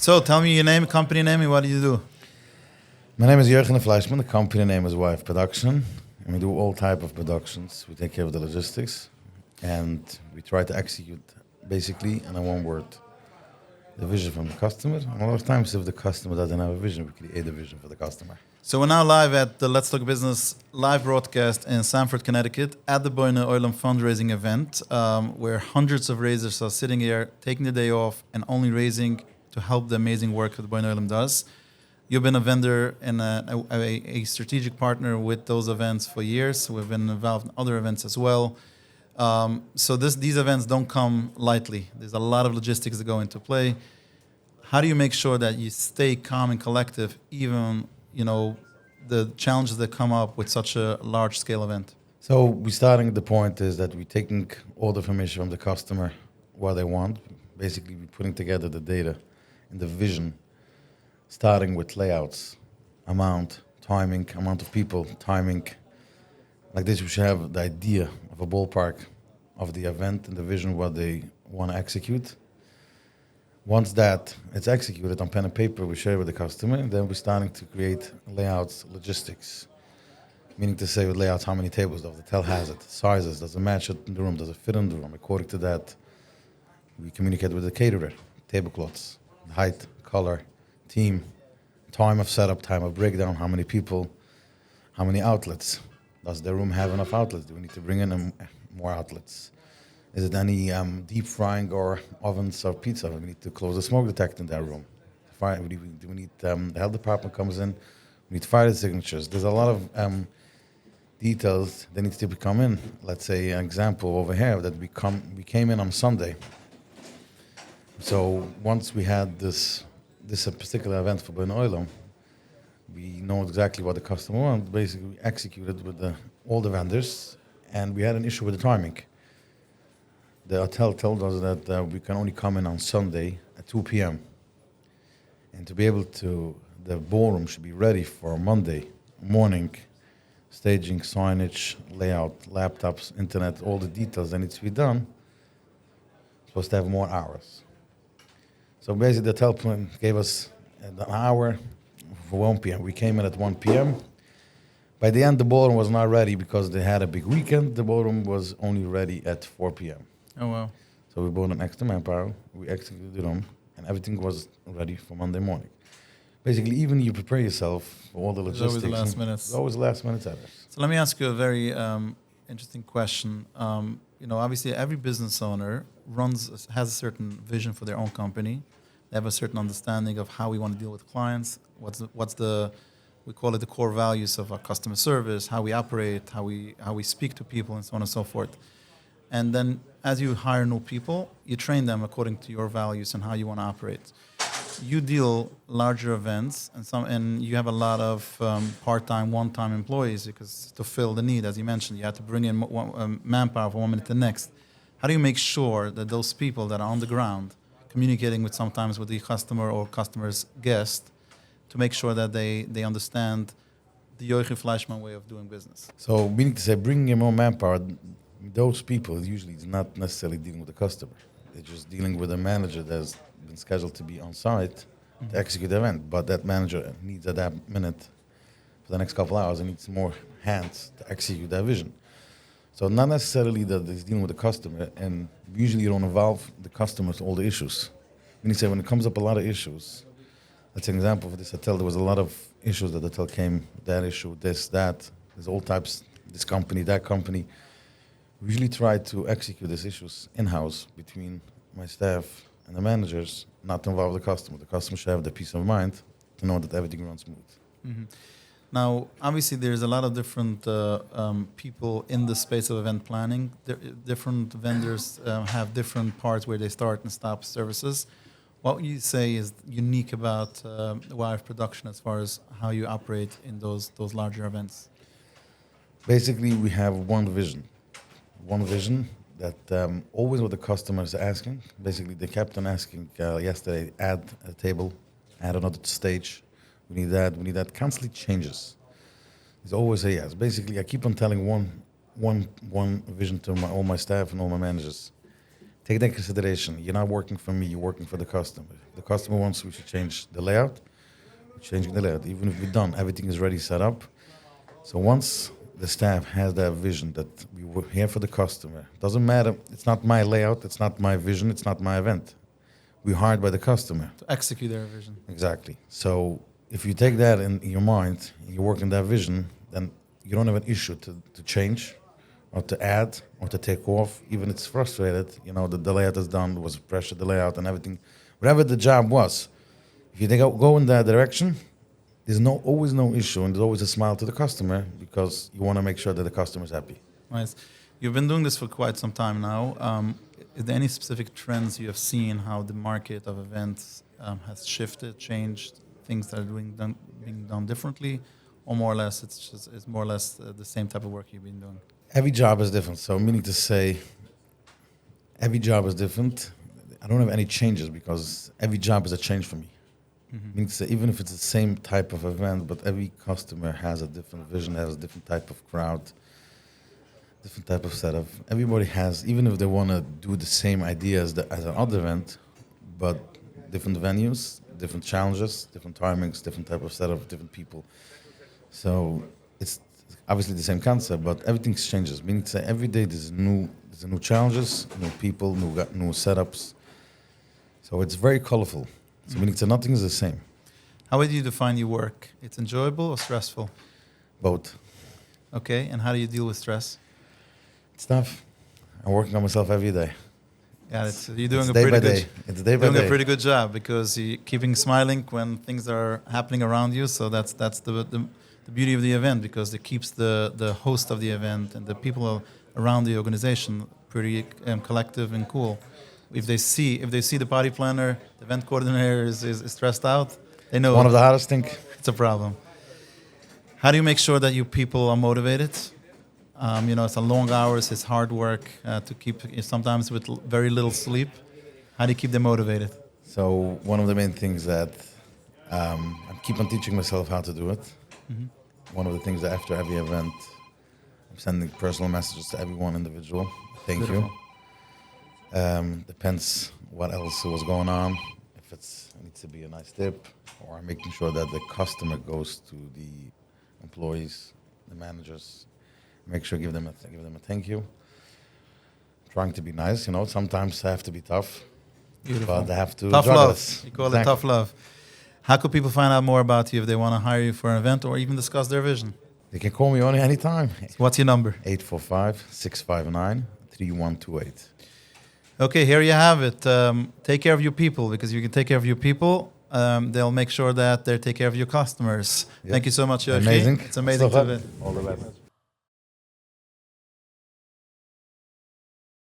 So tell me your name, company name, and what do you do? My name is Yoichy Fleishman. The company name is YF Production, and we do all type of productions. We take care of the logistics, and we try to execute basically, in one word, the vision from the customer. And a lot of times, if the customer doesn't have a vision, we create a vision for the customer. So we're now live at the Let's Talk Business live broadcast in Sanford, Connecticut, at the Bonayich fundraising event, where hundreds of raisers are sitting here, taking the day off, and only raising to help the amazing work that Bonayich does. You've been a vendor and a strategic partner with those events for years. We've been involved in other events as well. So these events don't come lightly. There's a lot of logistics that go into play. How do you make sure that you stay calm and collective, even the challenges that come up with such a large-scale event? So we starting the point is that we're taking all the information from the customer, what they want. Basically, we're putting together the data and the vision, starting with layouts, amount, timing, amount of people, timing. Like this, we should have the idea of a ballpark of the event and the vision, what they want to execute. Once that it's executed on pen and paper, we share it with the customer, and then we're starting to create layouts, logistics. Meaning to say with layouts, how many tables does the hotel has it, sizes, does it match it in the room, does it fit in the room? According to that, we communicate with the caterer, tablecloths, height, color, team, time of setup, time of breakdown, how many people, how many outlets. Does the room have enough outlets? Do we need to bring in more outlets? Is it any deep frying or ovens or pizza? We need to close the smoke detector in that room. Do we need the health department comes in? We need fire signatures. There's a lot of details that needs to come in. Let's say an example over here that we came in on Sunday. So once we had this particular event for Bonayich, we know exactly what the customer wants. Basically, we executed with all the vendors, and we had an issue with the timing. The hotel told us that we can only come in on Sunday at 2 p.m. And to be able to, the ballroom should be ready for Monday morning, staging, signage, layout, laptops, internet, all the details that needs to be done. Supposed to have more hours. So basically, the hotel gave us an hour for 1 p.m. We came in at 1 p.m. By the end, the ballroom was not ready because they had a big weekend. The ballroom was only ready at 4 p.m. Oh, wow. So we brought an extra manpower, we executed the room, and everything was ready for Monday morning. Basically, even you prepare yourself for all the logistics. It's always the last minutes. It's always last minute ever. So let me ask you a very interesting question. Obviously, every business owner has a certain vision for their own company. They have a certain understanding of how we want to deal with clients. We call it the core values of our customer service, how we operate, how we speak to people, and so on and so forth. And then as you hire new people, you train them according to your values and how you want to operate. You deal larger events, and you have a lot of part-time, one-time employees because to fill the need, as you mentioned, you have to bring in manpower from 1 minute to the next. How do you make sure that those people that are on the ground, communicating sometimes with the customer or customer's guest, to make sure that they understand the Yoichy Fleishman way of doing business? So meaning to say, bringing in more manpower, those people usually is not necessarily dealing with the customer. They're just dealing with a manager that's been scheduled to be on site to execute the event. But that manager needs at that minute, for the next couple hours, and needs more hands to execute that vision. So not necessarily that he's dealing with the customer, and usually you don't involve the customer to all the issues. Meaning to say, when it comes up a lot of issues, that's an example for this hotel. There was a lot of issues that the hotel came, that issue, this, that. There's all types, this company, that company. We usually try to execute these issues in-house between my staff and the managers, not to involve the customer. The customer should have the peace of mind to know that everything runs smooth. Mm-hmm. Now, obviously, there's a lot of different people in the space of event planning. Different vendors have different parts where they start and stop services. What would you say is unique about YF Production as far as how you operate in those larger events? Basically, we have one vision that always what the customers are asking. Basically, they kept on asking yesterday, add a table, add another stage. We need that. Constantly changes. There's always a yes. Basically, I keep on telling one vision to all my staff and all my managers. take that into consideration. You're not working for me, you're working for the customer. The customer wants we should change the layout, we're changing the layout. Even if we're done, everything is ready, set up. So once the staff has that vision that we were here for the customer, doesn't matter, it's not my layout, it's not my vision, it's not my event. We're hired by the customer. To execute their vision. Exactly. So if you take that in your mind, you work in that vision, then you don't have an issue to change or to add or to take off. Even it's frustrated, the layout is done, was pressure, the layout and everything. Whatever the job was, if you go in that direction, there's always no issue and there's always a smile to the customer because you want to make sure that the customer is happy. Nice. You've been doing this for quite some time now. Is there any specific trends you have seen how the market of events has shifted, changed, things that are being done differently, or more or less it's more or less the same type of work you've been doing? Every job is different. So meaning to say, every job is different. I don't have any changes because every job is a change for me. Mm-hmm. Meaning to say, even if it's the same type of event, but every customer has a different vision, has a different type of crowd, different type of setup. Everybody has, even if they want to do the same idea as an other event, but different venues, different challenges, different timings, different type of setup, different people. So it's obviously the same concept, but everything changes. Meaning to say, every day there's new challenges, new people, new setups. So it's very colorful. So meaning to say, nothing is the same. How would you define your work? It's enjoyable or stressful? Both. Okay, and how do you deal with stress? It's tough. I'm working on myself every day. Yeah, you're doing a pretty good job because you're keeping smiling when things are happening around you. So that's the beauty of the event because it keeps the host of the event and the people around the organization pretty collective and cool. If they see the party planner, the event coordinator is stressed out, they know one of the hardest things. It's a problem. How do you make sure that your people are motivated? It's a long hours, it's hard work to keep, sometimes with very little sleep. How do you keep them motivated? So one of the main things that I keep on teaching myself how to do it. Mm-hmm. One of the things that after every event, I'm sending personal messages to everyone individual. Thank you. Depends what else was going on. If it needs to be a nice tip, or making sure that the customer goes to the employees, the managers. Make sure give them a thank you. Trying to be nice, Sometimes I have to be tough. Beautiful. But I have to. Tough love. You call it tough love. How could people find out more about you if they want to hire you for an event or even discuss their vision? They can call me anytime. What's your number? 845-659-3128. Okay, here you have it. Take care of your people because you can take care of your people. They'll make sure that they take care of your customers. Yep. Thank you so much, Yoichy. Amazing. It's amazing to be. All the best.